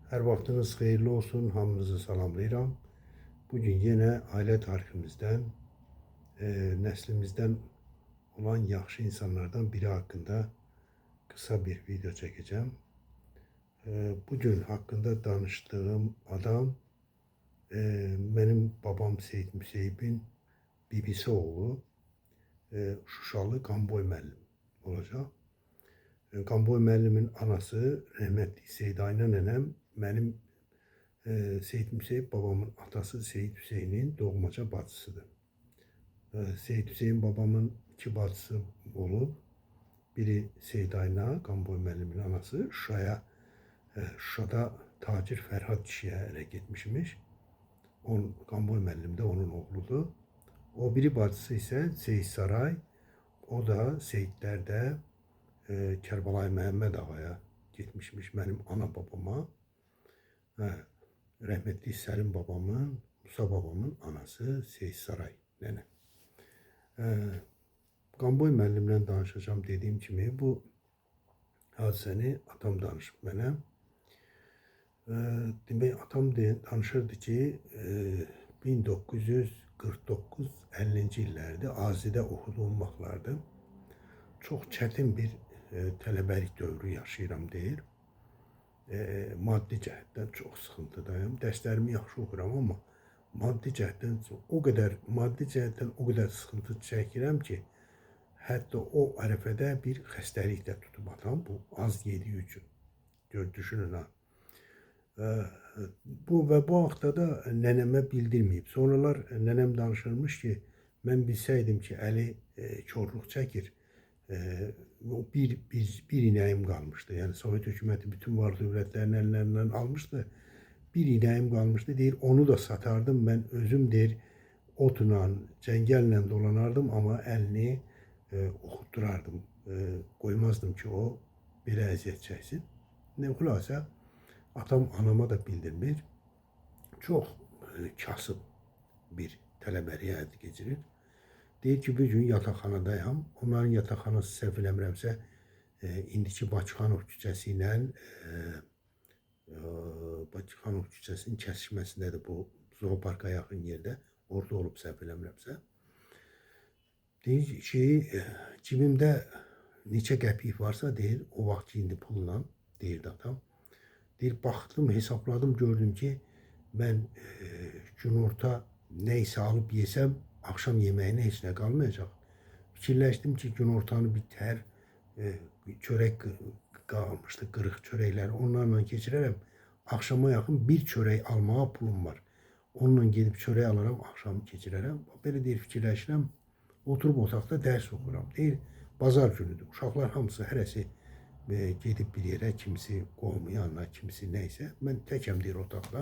Hər vaxtınız xeyirli olsun, hamınızı salamlayıram. Bugün yenə ailə tariximizdən, nəslimizdən olan yaxşı insanlardan biri haqqında qısa bir video çəkəcəm. Bugün haqqında danışdığım adam mənim babam Seyid Müseybin bibisi oğlu, Şuşalı Qanboy müəllim olacaq. Qanboy müəllimin anası rəhmətli Seydayna nənəm mənim Seyid Müseyib babamın atası Seyid Hüseynin doğmaca bacısıdır. Seyid Hüseyin babamın iki bacısı olub. Biri Seydayna, Qanboy müəllimin anası, Şuşada tacir Fərhad kişiyə ərə getmişmiş. Qanboy müəllim də onun oğludur. O biri bacısı isə Seyid Saray, o da Seyidlərdə Kərbalay Məhəmməd ağaya getmişmiş mənim ana babama. Rəhmətli Səlim babamın, Musa babamın anası Seyid Saray nənə. Qanboy müəllimlə danışacağım dediyim kimi bu hadisəni atam danışıb mənə. Demək, atam danışırdı ki 1949-50-ci illərdə Azidə oxuduğum vaxtlardı. Çox çətin bir tələbəlik dövrü yaşayıram deyir. Maddi cəhətdən çox sıxıntıdayım. Dərslərimi yaxşı oxuram, amma maddi cəhətdən o qədər sıxıntı çəkirəm ki, hətta o ərəfədə bir xəstəlik də tutub atam, bu az yediyi üçün. Düşünün ha. Bu haqda da nənəmə bildirməyib. Sonralar nənəm danışırmış ki, mən bilsəydim ki, Əli korluq çəkir, bir inəyim qalmışdı. Yəni Sovet hökuməti bütün var dövlətlərin əllərindən almışdı. Bir inəyim qalmışdı. Deyir, onu da satardım. Mən özüm deyir, otla, cəngəllə dolanardım, amma əlini oxutturardım. Qoymazdım ki, o belə əziyyət çəksin. Xülasə, atam anama da bildirmir. Çox kasıb bir tələbəlik həyatı keçirir. Deyir ki, bir gün yataqxanadayam. Onların yataqxanası səhv eləmirəmsə, indiki Bakıxanov küçəsi ilə Bakıxanov küçəsinin kəsişməsindədir bu zooparka yaxın yerdə. Orada olub səhv eləmirəmsə. Deyir ki, cibimdə neçə qəpik varsa, deyir, o vaxt indi pulla, deyirdi atam. Deyir, baxdım, hesapladım, gördüm ki, mən günorta nə isə alıb yesəm, akşam yeməyinə heç nə qalmayacaq. Fikirləşdim ki, günortanı bir tər çörək qalmışdı, qırıq çörəklər, onlarla keçirərəm. Akşama yaxın bir çörək almağa pulum var. Onunla gedib çörək alaram, akşamı keçirərəm. Belə deyir, fikirləşirəm, oturub otaqda dərs oxuram. Deyir, bazar günüdür. Uşaqlar hamısı, hərəsi gedib bir yerə, kimisi qohumu yanına, kimisi nəysə. Mən təkəm deyir otaqda.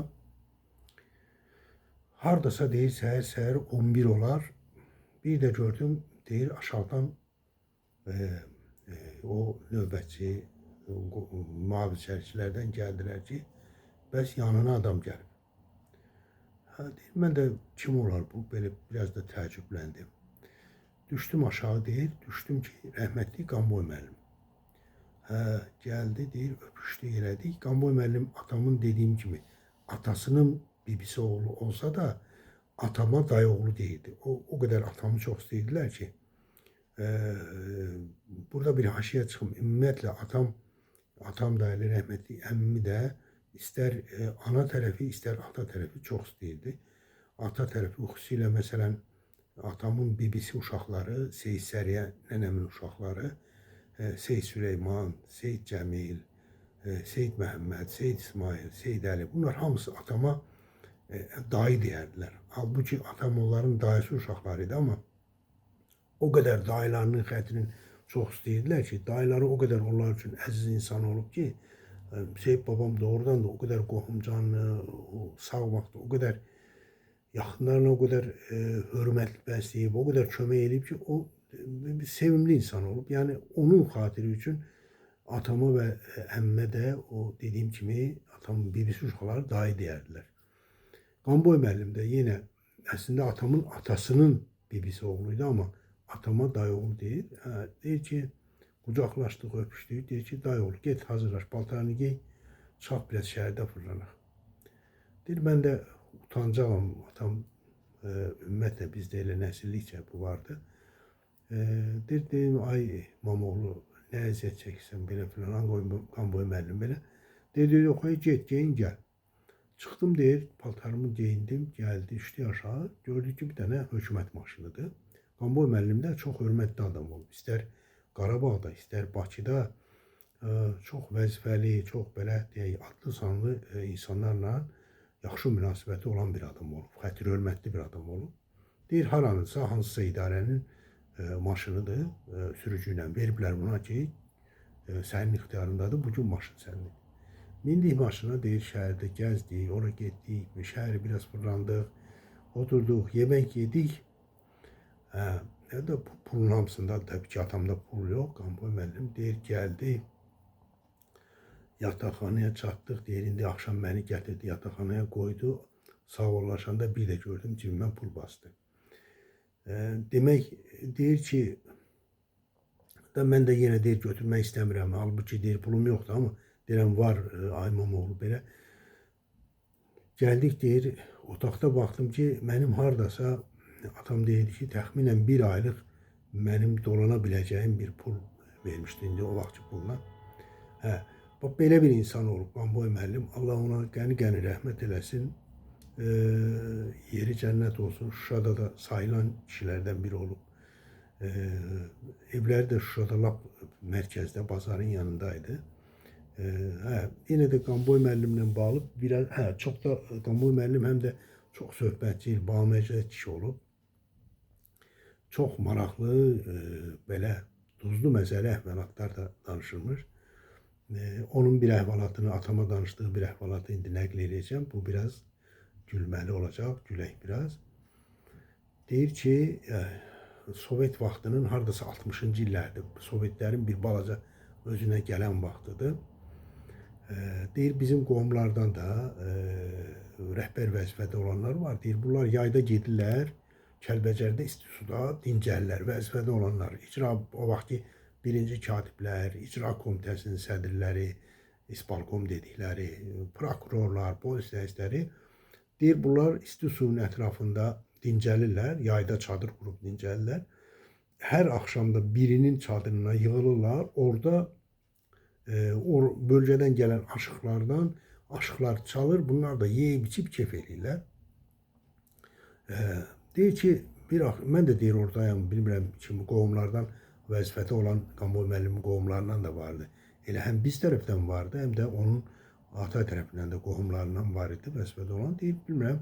Hardasa deyir, səhər 11 olar. Bir də gördüm, deyir, aşağıdan o növbətçi, mavi çərçilərdən gəldilər ki, bəs yanına adam gəlib. Deyir, mən də kim olar bu? Belə biraz da təəccübləndim. Düşdüm aşağı deyir, düşdüm ki, rəhmətli Qanboy müəllim. Gəldi, deyir, öpüşdü, elədik. Qanboy müəllim atamın dediyim kimi atasının bibisi oğlu olsa da atama dayı oğlu deyildi. O qədər atamı çox istəyirdilər ki, burada bir haşiyə çıxım. Ümumiyyətlə, atam da elə rəhmətli, əmmimi də istər ana tərəfi, istər ata tərəfi çox istəyirdi. Ata tərəfi xüsusilə, məsələn, atamın bibisi uşaqları, Seyid Səriyə nənəmin uşaqları, Seyid Süleyman, Seyid Cəmil, Seyid Məhəmməd, Seyid İsmail, Seyid Əli, bunlar hamısı atama dayı deyərdilər. Halbuki atam onların dayısı uşaqları idi, amma o qədər dayılarının xətrini çox istəyirdilər ki, dayıları o qədər onlar üçün əziz insan olub ki, Seyid babam doğrudan da o qədər qohumcanlı, sağ vaxtda o qədər yaxınlarına o qədər hörmət bəsləyib, o qədər kömək edib ki, o sevimli insan olub. Yəni, onun xatiri üçün atama və əmmə də o dediyim kimi atamın bibisi uşaqları dayı deyərdilər. Qanboy müəllim də yenə əslində atamın atasının bibisi oğluydu, amma atama dayı oğlu deyir. Deyir ki, qucaqlaşdıq, öpüşdük. Deyir ki, dayı oğlu, get hazırlaş, paltarını giy, Çıxaq biraz şəhərdə fırlanaq. Deyir, mən də utancağam, atam ümumiyyətlə bizdə elə nəsillikcə bu vardı. Dedim, ay Mamoğlu, nə əziyyət çəkirsən belə filan, Qanboy müəllim belə. Dedi, yox, get, geyin, gəl. Çıxdım, deyir, paltarımı geyindim, gəldi, düşdü aşağı. Gördük ki, bir dənə hökumət maşınıdır. Qanboy müəllim də çox hörmətli adam olub. İstər Qarabağda, istər Bakıda çox vəzifəli, çox belə deyək, adlı sanlı insanlarla yaxşı münasibəti olan bir adam olub. Xətir hörmətli bir adam olub. Deyir, haranısa, hansısa idarənin maşınıdır, sürücü ilə veriblər buna ki, sənin ixtiyarındadır, bugün maşın sənindir. Mindik maşına, deyir, şəhərdə gəzdik, ora getdik, şəhəri biraz fırlandıq, oturduq, yemək yedik. Pulun hamısında təbii ki, atamda pul yox, Qanboy müəllim deyir, gəldi, yataqxanaya çatdıq, deyir, indi axşam məni gətirdi, yataqxanaya qoydu, sağollaşanda bir də gördüm, cibimə pul bastı. Demək, deyir ki, mən də yenə deyir, götürmək istəmirəm, halbuki deyir, pulum yoxdur, amma deyirəm, var, ay Mamoğlu, belə. Gəldik, deyir, otaqda baxdım ki, mənim haradasa, atam deyirdi ki, təxminən bir aylıq mənim dolana biləcəyim bir pul vermişdi, indi o vaxtki pulla. Bax, belə bir insan olub, Qanboy müəllim, Allah ona qəni-qəni rəhmət eləsin, yeri cənnət olsun. Şuşada da sayılan kişilərdən biri olub. Evləri də Şuşada lap mərkəzdə, bazarın yanındaydı. Yenə də Qanboy müəllimlə bağlı biraz, çox da Qanboy müəllim həm də çox söhbətçi, baməcə kişi olub. Çox maraqlı, belə duzlu məzəli əhvalatlar da danışılmış. Onun bir əhvalatını, atama danışdığı bir əhvalatı indi nəql edəcəm. Bu biraz gülməli olacaq, gülək biraz. Deyir ki, Sovet vaxtının haradasa 60-cı illərdir. Sovetlərin bir balaca özünə gələn vaxtıdır. Deyir, bizim qohumlardan da rəhbər vəzifədə olanlar var. Deyir, bunlar yayda gedirlər, Kəlbəcərdə isti suda dincəllər, vəzifədə olanlar. İcra, o vaxtki birinci katiblər, icra komitəsinin sədrləri, isbalkom dedikləri, prokurorlar, polis rəisləri. Deyir, bunlar isti suyun ətrafında dincəlirlər, yayda çadır qurub dincəlirlər. Hər axşamda birinin çadırına yığılırlar, orada o bölgədən gələn aşıqlardan aşıqlar çalır, bunlar da yeyib içib kef edirlər. Deyir ki, mən də deyir, oradayam, bilmirəm kimi qohumlardan vəzifəti olan Qanboy müəllimin qohumlarından da vardı. Elə həm biz tərəfdən vardı, həm də onun ata tərəfindən də qohumlarından var idi vəzifədə olan. Deyir, bilmirəm,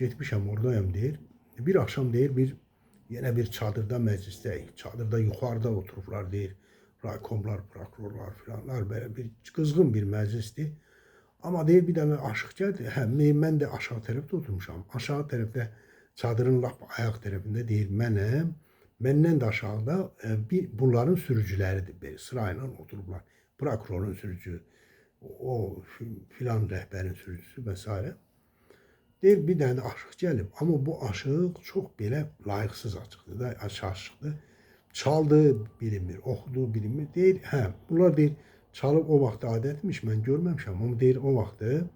getmişəm, oradayam, deyir. Bir axşam, deyir, yenə bir çadırda məclisdəyik. Çadırda yuxarıda oturublar, deyir, raykomlar, prokurorlar filanlar, belə bir qızğın bir məclisdir. Amma deyir, bir dənə aşıq gəldi. Mən də aşağı tərəfdə oturmuşam. Aşağı tərəfdə, çadırın lap ayaq tərəfində, deyir, mənəm. Məndən də aşağıda bunların sürücüləridir, belə sırayla oturublar. Prokurorun sürücü, o filan rəhbərin sürücüsü və s. Deyir, bir dənə də aşıq gəlib. Amma bu aşıq çox belə layıqsız aşıqdır da, aşıqdır. Çaldı, bilinmir, oxudu, bilinmir. Deyir, bunlar deyir, çalıb o vaxt adətmiş, mən görməmişəm. Amma deyir, o vaxtı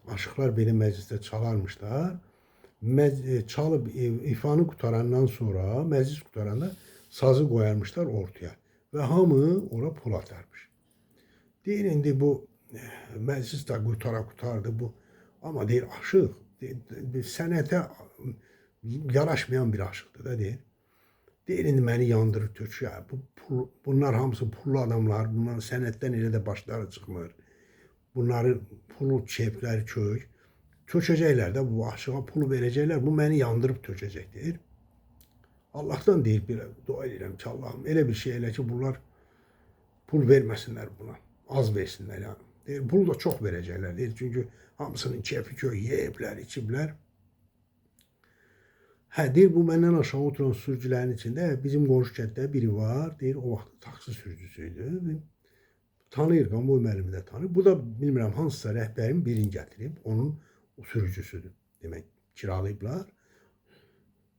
aşıqlar belə məclisdə çalarmışlar. Çalıb ifanı qutarandan sonra, məclis qutaranda sazı qoyarmışlar ortaya. Və hamı ora pul atarmış. Deyir, indi bu məclis də qutardı bu. Amma deyir, aşıq, sənətə yaraşmayan bir aşıqdır da, deyir. Deyir, indi məni yandırır, töküyor. Bunlar hamısı pullu adamlar, bunların sənətdən elə də başları çıxmır. Bunları pulu çeplər, kök. Tökəcəklər də, bu aşığa pulu verəcəklər, bu məni yandırıb tökəcək, deyir. Allah'tan deyir, bir dua edirəm ki, Allah'ım elə bir şey elə ki, bunlar pul verməsinlər buna, az versinlər yəni. Deyir, pul da çox verəcəklər, deyir, çünki hamısının kefi kök, yeyiblər, içiblər. Deyir, bu məndən aşağı oturan sürücülərin içində bizim qonşu kənddə biri var, deyir, o vaxt taksi sürücüsüydü. Tanıyır, Qanboy müəllimi də tanıyır. Bu da bilmirəm hansısa rəhbərin birini gətirib, onun sürücüsüdür. Demək, kiralayıblar.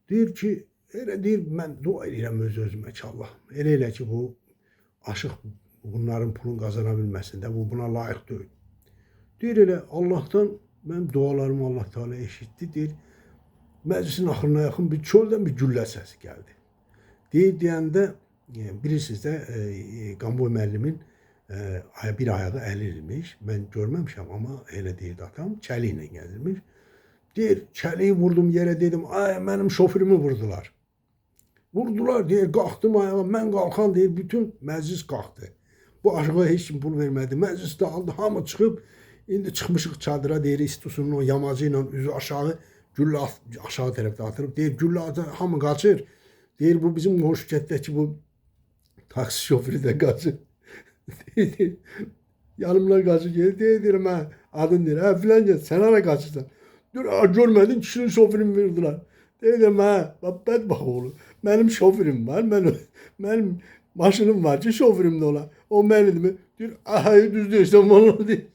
Deyir ki, elə deyir, mən dua edirəm öz-özümə ki, Allah, elə ki, bu aşıq bunların pulun qazana bilməsində, bu buna layiq deyil. Deyir elə Allahdan mənim dualarımı Allah Teala eşitdi. Deyir məclisin axırına yaxın bir çöldən bir güllə səsi gəldi. Deyəndə bilirsiniz də Qanboy müəllimin bir ayağı əlilmiş. Mən görməmişəm, amma elə deyirdi atam. Çəli ilə gəzirmiş. Deyir, çəliyi vurdum yerə, dedim, ay mənim şoförümü vurdular. Vurdular, deyir, qalxdım ayağa, mən qalxan, deyir, bütün məclis qalxdı. Bu aşağı heç kim pul vermədi. Məclis dağıldı, hamı çıxıb, indi çıxmışıq çadıra, deyir, istusunun o yamacı ilə üzü aşağı, güllə aşağı tərəfdə atırıb, deyir, güllə hamı qaçır. Deyir, bu bizim qonşu kətdəki bu taksi şoförü də qaçır. Deyir, yanımdan qaçır, deyir, mən adın deyir, hə filan gəl, sən hara qaçırsan? Deyir, görmədin, kişinin şoförünü verdiler. Dedim, hə, bədbax oğlu, mənim şoförüm var, mənim maşınım var ki, şoförüm də ola. O mənimdir. Deyir, ahayı düz deyirsən, valla deyir.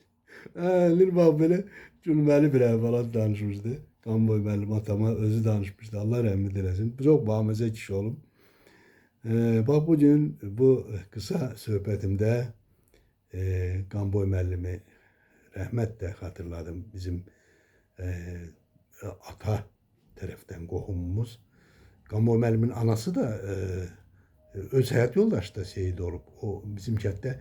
Deyir, bax, belə gülməli bir əhvalat danışmışdı. Qanboy müəllim atama özü danışmışdı. Allah rəhmət eləsin. Çox baməzə kişi olub. Bax, bugün bu qısa söhbətimdə Qanboy müəllimi rəhmətlə xatırladım. Bizim ata tərəfdən qohumumuz. Qanboy müəllimin anası da öz həyat yoldaşı da şehid olub. O bizim kənddə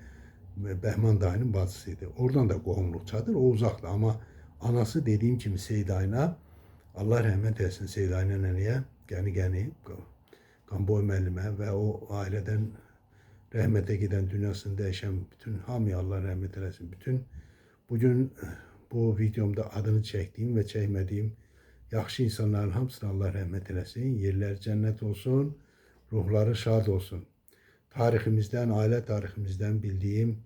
Bəhman dayının bacısıydı. Oradan da qohumluq çadır. O uzaqdır, amma anası dediyim kimi Seydayna, Allah rəhmət eləsin Seydayna nənəyə, Gəni Qanboy müəllimə və o ailədən rəhmətə gedən, dünyasını dəyişən bütün hamıya Allah rəhmət eləsin. Bütün bugün bu videomda adını çəkdiyim və çəkmədiyim yaxşı insanların hamısına Allah rəhmət eləsin. Yerləri cənnət olsun, ruhları şad olsun. Tariximizdən, ailə tariximizdən bildiyim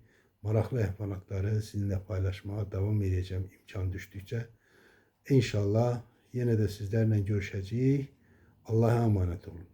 maraqlı əhvalatları sizinlə paylaşmağa davam edəcəm imkan düşdükcə. İnşallah yenə də sizlərlə görüşəcəyik. Allah'a emanet olun.